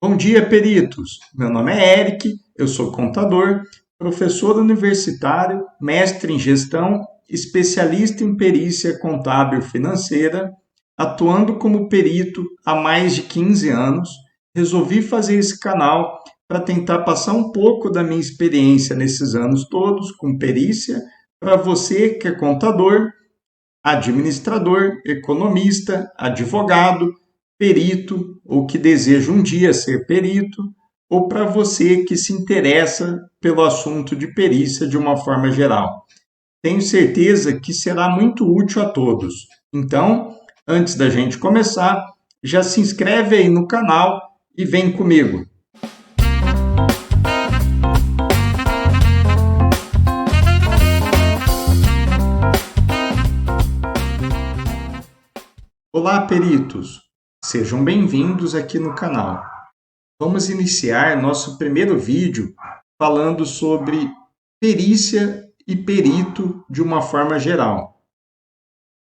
Bom dia, peritos! Meu nome é Eric, eu sou contador, professor universitário, mestre em gestão, especialista em perícia contábil financeira, atuando como perito há mais de 15 anos. Resolvi fazer esse canal para tentar passar um pouco da minha experiência nesses anos todos com perícia para você que é contador, administrador, economista, advogado, perito ou que deseja um dia ser perito, ou para você que se interessa pelo assunto de perícia de uma forma geral. Tenho certeza que será muito útil a todos. Então, antes da gente começar, já se inscreve aí no canal e vem comigo. Olá, peritos! Sejam bem-vindos aqui no canal. Vamos iniciar nosso primeiro vídeo falando sobre perícia e perito de uma forma geral.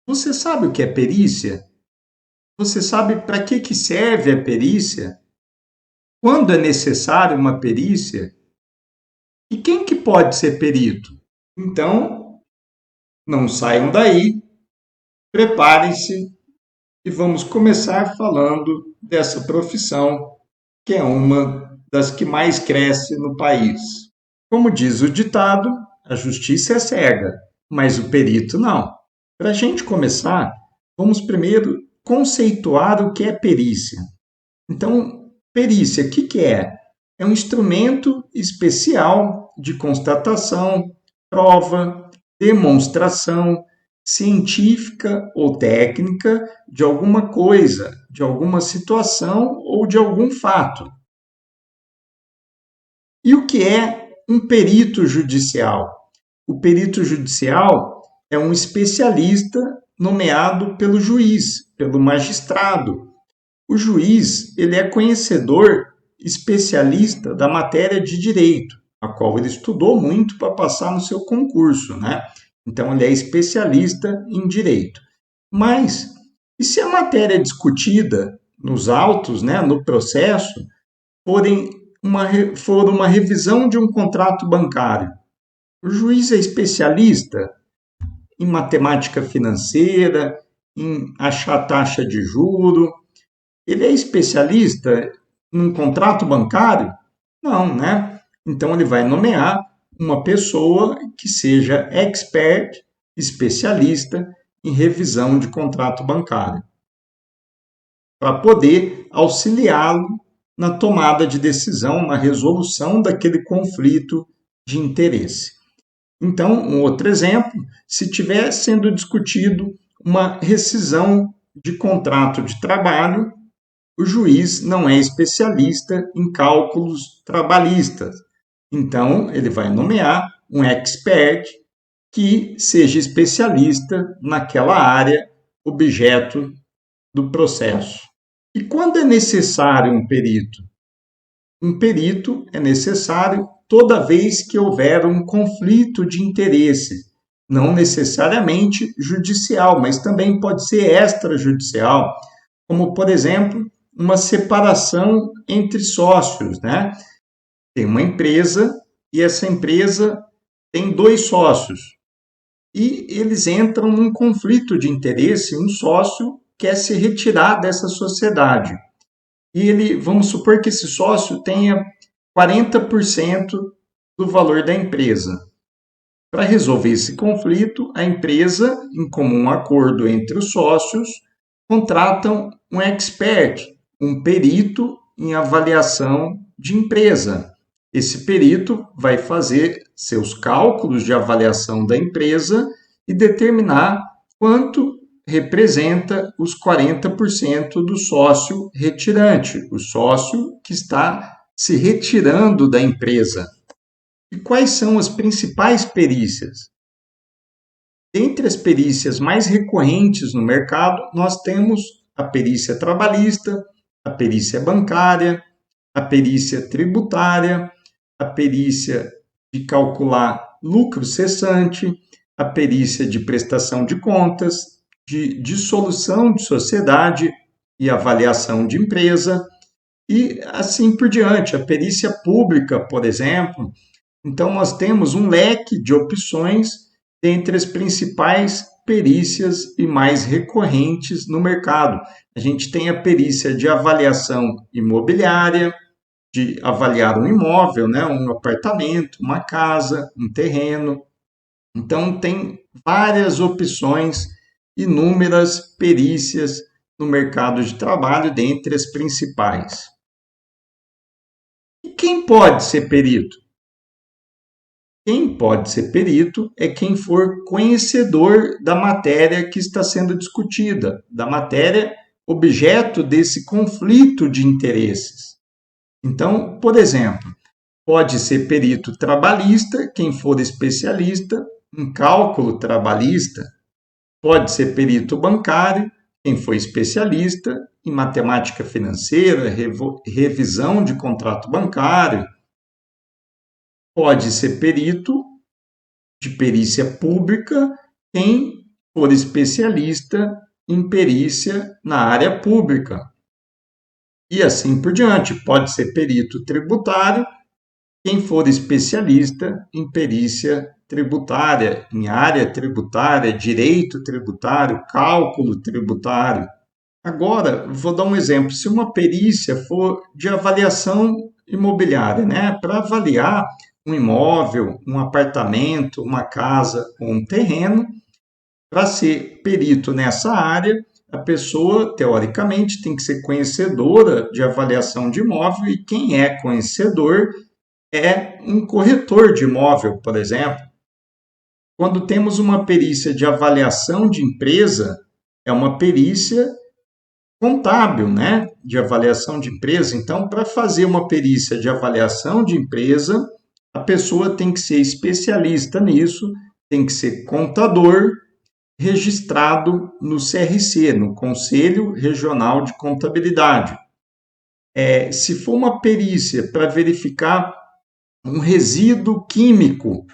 Você sabe o que é perícia? Você sabe para que serve a perícia? Quando é necessário uma perícia? E quem que pode ser perito? Então, não saiam daí, preparem-se e vamos começar falando dessa profissão, que é uma das que mais cresce no país. Como diz o ditado, a justiça é cega, mas o perito não. Para a gente começar, vamos primeiro conceituar o que é perícia. Então, perícia, o que é? É um instrumento especial de constatação, prova, demonstração científica ou técnica de alguma coisa, de alguma situação ou de algum fato. E o que é um perito judicial? O perito judicial é um especialista nomeado pelo juiz, pelo magistrado. O juiz, ele é conhecedor especialista da matéria de direito, a qual ele estudou muito para passar no seu concurso, né? Então, ele é especialista em direito. Mas, e se a matéria discutida nos autos, né, no processo, for uma revisão de um contrato bancário? O juiz é especialista em matemática financeira, em achar taxa de juro. Ele é especialista num contrato bancário? Não, né? Então ele vai nomear uma pessoa que seja expert, especialista em revisão de contrato bancário, para poder auxiliá-lo na tomada de decisão, na resolução daquele conflito de interesse. Então, um outro exemplo, se estiver sendo discutido uma rescisão de contrato de trabalho, o juiz não é especialista em cálculos trabalhistas. Então, ele vai nomear um expert que seja especialista naquela área objeto do processo. E quando é necessário um perito? Um perito é necessário toda vez que houver um conflito de interesse, não necessariamente judicial, mas também pode ser extrajudicial, como, por exemplo, uma separação entre sócios, né? Tem uma empresa e essa empresa tem dois sócios e eles entram num conflito de interesse. Um sócio quer se retirar dessa sociedade e ele, vamos supor que esse sócio tenha 40% do valor da empresa. Para resolver esse conflito, a empresa, em comum acordo entre os sócios, contratam um expert, um perito em avaliação de empresa. Esse perito vai fazer seus cálculos de avaliação da empresa e determinar quanto representa os 40% do sócio retirante, o sócio que está se retirando da empresa. E quais são as principais perícias? Dentre as perícias mais recorrentes no mercado, nós temos a perícia trabalhista, a perícia bancária, a perícia tributária, a perícia de calcular lucro cessante, a perícia de prestação de contas, de dissolução de sociedade e avaliação de empresa, e assim por diante. A perícia pública, por exemplo. Então, nós temos um leque de opções dentre as principais perícias e mais recorrentes no mercado. A gente tem a perícia de avaliação imobiliária, de avaliar um imóvel, né, um apartamento, uma casa, um terreno. Então, tem várias opções, inúmeras perícias no mercado de trabalho, dentre as principais. E quem pode ser perito? Quem pode ser perito é quem for conhecedor da matéria que está sendo discutida, da matéria objeto desse conflito de interesses. Então, por exemplo, pode ser perito trabalhista, quem for especialista em cálculo trabalhista. Pode ser perito bancário, quem for especialista em matemática financeira, revisão de contrato bancário. Pode ser perito de perícia pública, quem for especialista em perícia na área pública. E assim por diante. Pode ser perito tributário, quem for especialista em perícia tributária, em área tributária, direito tributário, cálculo tributário. Agora, vou dar um exemplo. Se uma perícia for de avaliação imobiliária, né, para avaliar um imóvel, um apartamento, uma casa ou um terreno, para ser perito nessa área, a pessoa, teoricamente, tem que ser conhecedora de avaliação de imóvel, e quem é conhecedor é um corretor de imóvel, por exemplo. Quando temos uma perícia de avaliação de empresa, é uma perícia contábil, né? De avaliação de empresa. Então, para fazer uma perícia de avaliação de empresa, a pessoa tem que ser especialista nisso, tem que ser contador, registrado no CRC, no Conselho Regional de Contabilidade. Se for uma perícia para verificar um resíduo químico,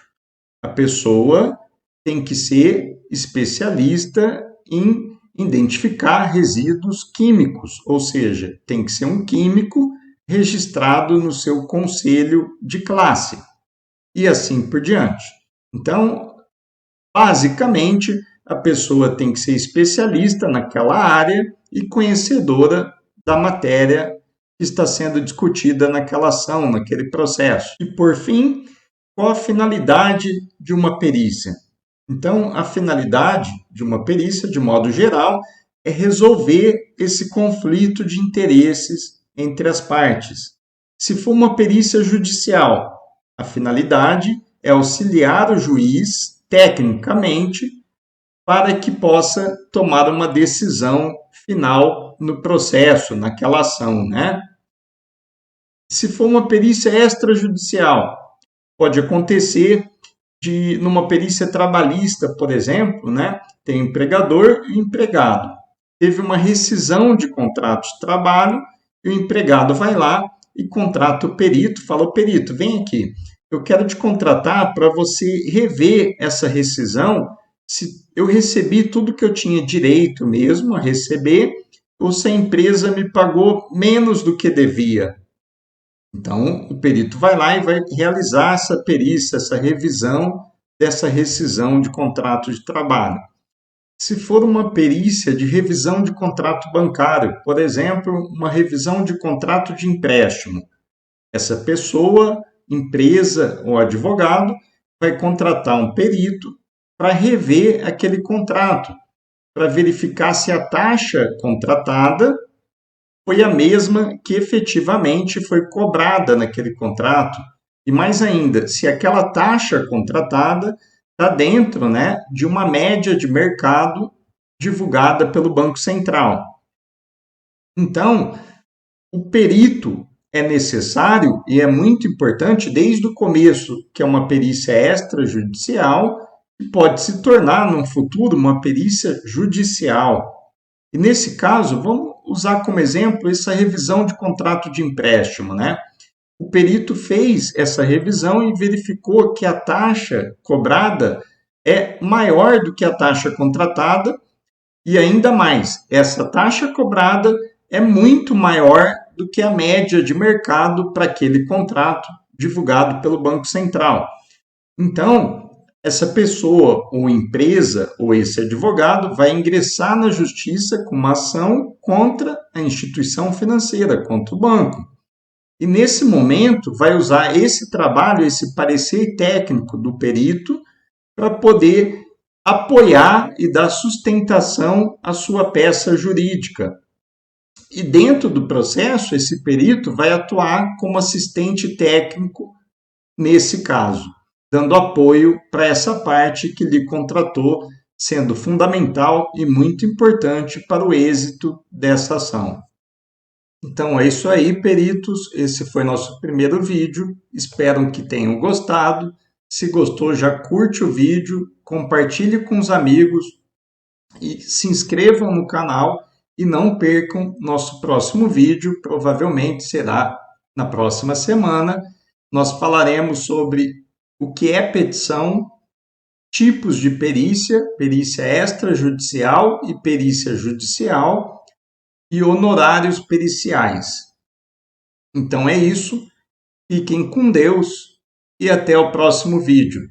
a pessoa tem que ser especialista em identificar resíduos químicos, ou seja, tem que ser um químico registrado no seu conselho de classe, e assim por diante. Então, basicamente, a pessoa tem que ser especialista naquela área e conhecedora da matéria que está sendo discutida naquela ação, naquele processo. E, por fim, qual a finalidade de uma perícia? Então, a finalidade de uma perícia, de modo geral, é resolver esse conflito de interesses entre as partes. Se for uma perícia judicial, a finalidade é auxiliar o juiz, tecnicamente, para que possa tomar uma decisão final no processo, naquela ação, né? Se for uma perícia extrajudicial, pode acontecer numa perícia trabalhista, por exemplo, né? Tem empregador e empregado. Teve uma rescisão de contrato de trabalho e o empregado vai lá e contrata o perito, fala: "O perito, vem aqui, eu quero te contratar para você rever essa rescisão, se eu recebi tudo que eu tinha direito mesmo a receber, ou se a empresa me pagou menos do que devia." Então, o perito vai lá e vai realizar essa perícia, essa revisão dessa rescisão de contrato de trabalho. Se for uma perícia de revisão de contrato bancário, por exemplo, uma revisão de contrato de empréstimo, essa pessoa, empresa ou advogado, vai contratar um perito para rever aquele contrato, para verificar se a taxa contratada foi a mesma que efetivamente foi cobrada naquele contrato. E mais ainda, se aquela taxa contratada está dentro, né, de uma média de mercado divulgada pelo Banco Central. Então, o perito é necessário e é muito importante desde o começo, que é uma perícia extrajudicial, que pode se tornar, no futuro, uma perícia judicial. E nesse caso, vamos usar como exemplo essa revisão de contrato de empréstimo, né? O perito fez essa revisão e verificou que a taxa cobrada é maior do que a taxa contratada, e ainda mais, essa taxa cobrada é muito maior do que a média de mercado para aquele contrato divulgado pelo Banco Central. Então, essa pessoa ou empresa ou esse advogado vai ingressar na justiça com uma ação contra a instituição financeira, contra o banco. E nesse momento vai usar esse trabalho, esse parecer técnico do perito para poder apoiar e dar sustentação à sua peça jurídica. E dentro do processo, esse perito vai atuar como assistente técnico nesse caso, dando apoio para essa parte que lhe contratou, sendo fundamental e muito importante para o êxito dessa ação. Então é isso aí, peritos. Esse foi nosso primeiro vídeo. Espero que tenham gostado. Se gostou, já curte o vídeo, compartilhe com os amigos e se inscrevam no canal e não percam nosso próximo vídeo. Provavelmente será na próxima semana. Nós falaremos sobre o que é petição, tipos de perícia, perícia extrajudicial e perícia judicial, e honorários periciais. Então é isso, fiquem com Deus e até o próximo vídeo.